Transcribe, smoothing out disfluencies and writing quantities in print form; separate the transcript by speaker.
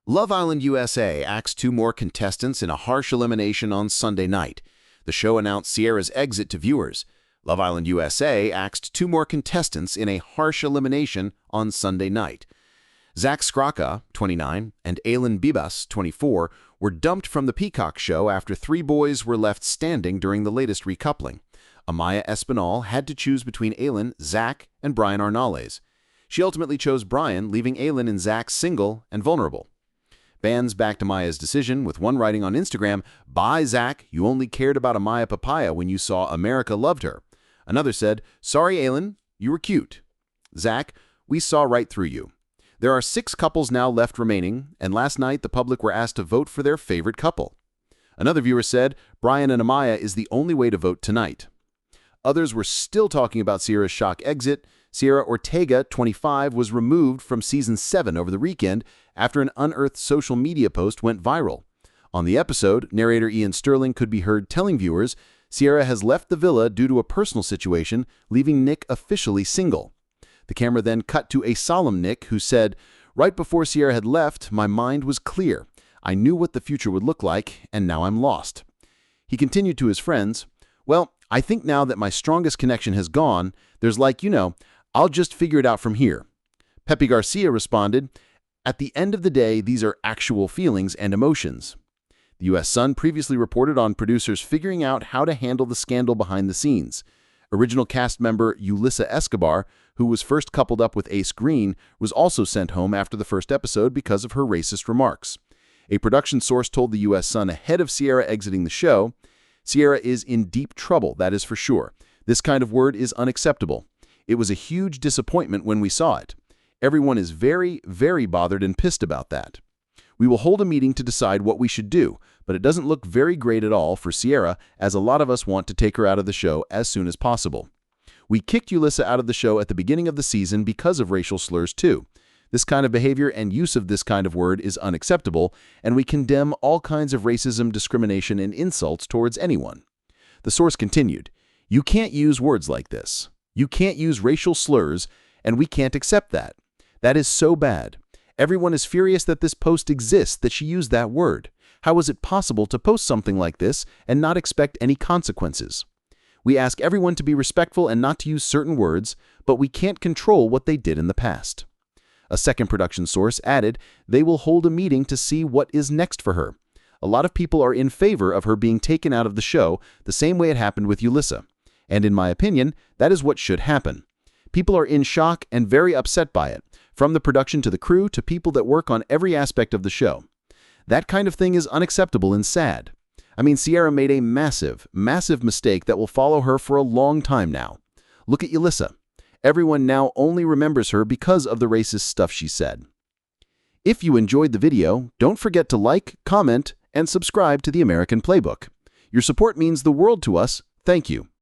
Speaker 1: Love Island USA axed two more contestants in a harsh elimination on Sunday night. The show announced Cierra's exit to viewers. Love Island USA axed two more contestants in a harsh elimination on Sunday night. Zach Skraka, 29, and Aylin Bibas, 24, were dumped from the Peacock show after three boys were left standing during the latest recoupling. Amaya Espinal had to choose between Aylin, Zach, and Brian Arnales. She ultimately chose Brian, leaving Aylin and Zach single and vulnerable. Fans backed Amaya's decision, with one writing on Instagram, "Bye, Zach, you only cared about Amaya Papaya when you saw America loved her." Another said, "Sorry, Aylin, you were cute. Zach, we saw right through you." There are 6 couples now left remaining, and last night the public were asked to vote for their favorite couple. Another viewer said, "Brian and Amaya is the only way to vote tonight." Others were still talking about Cierra's shock exit. Cierra Ortega, 25, was removed from Season 7 over the weekend after an unearthed social media post went viral. On the episode, narrator Ian Sterling could be heard telling viewers Cierra has left the villa due to a personal situation, leaving Nick officially single. The camera then cut to a solemn Nick who said, "Right before Cierra had left, my mind was clear. I knew what the future would look like, and now I'm lost." He continued to his friends, "Well, I think now that my strongest connection has gone, there's I'll just figure it out from here." Pepe Garcia responded, "At the end of the day, these are actual feelings and emotions." The U.S. Sun previously reported on producers figuring out how to handle the scandal behind the scenes. Original cast member Yulissa Escobar, who was first coupled up with Ace Green, was also sent home after the first episode because of her racist remarks. A production source told the U.S. Sun ahead of Cierra exiting the show, "Cierra is in deep trouble, that is for sure. This kind of word is unacceptable. It was a huge disappointment when we saw it. Everyone is very, very bothered and pissed about that. We will hold a meeting to decide what we should do, but it doesn't look very great at all for Cierra, as a lot of us want to take her out of the show as soon as possible. We kicked Yulissa out of the show at the beginning of the season because of racial slurs too. This kind of behavior and use of this kind of word is unacceptable, and we condemn all kinds of racism, discrimination, and insults towards anyone." The source continued, "You can't use words like this. You can't use racial slurs, and we can't accept that. That is so bad. Everyone is furious that this post exists, that she used that word. How is it possible to post something like this and not expect any consequences? We ask everyone to be respectful and not to use certain words, but we can't control what they did in the past." A second production source added they will hold a meeting to see what is next for her. A lot of people are in favor of her being taken out of the show, the same way it happened with Yulissa. And in my opinion, that is what should happen. People are in shock and very upset by it, from the production to the crew to people that work on every aspect of the show. That kind of thing is unacceptable and sad. I mean, Cierra made a massive, massive mistake that will follow her for a long time now. Look at Yulissa. Everyone now only remembers her because of the racist stuff she said. If you enjoyed the video, don't forget to like, comment, and subscribe to the American Playbook. Your support means the world to us. Thank you.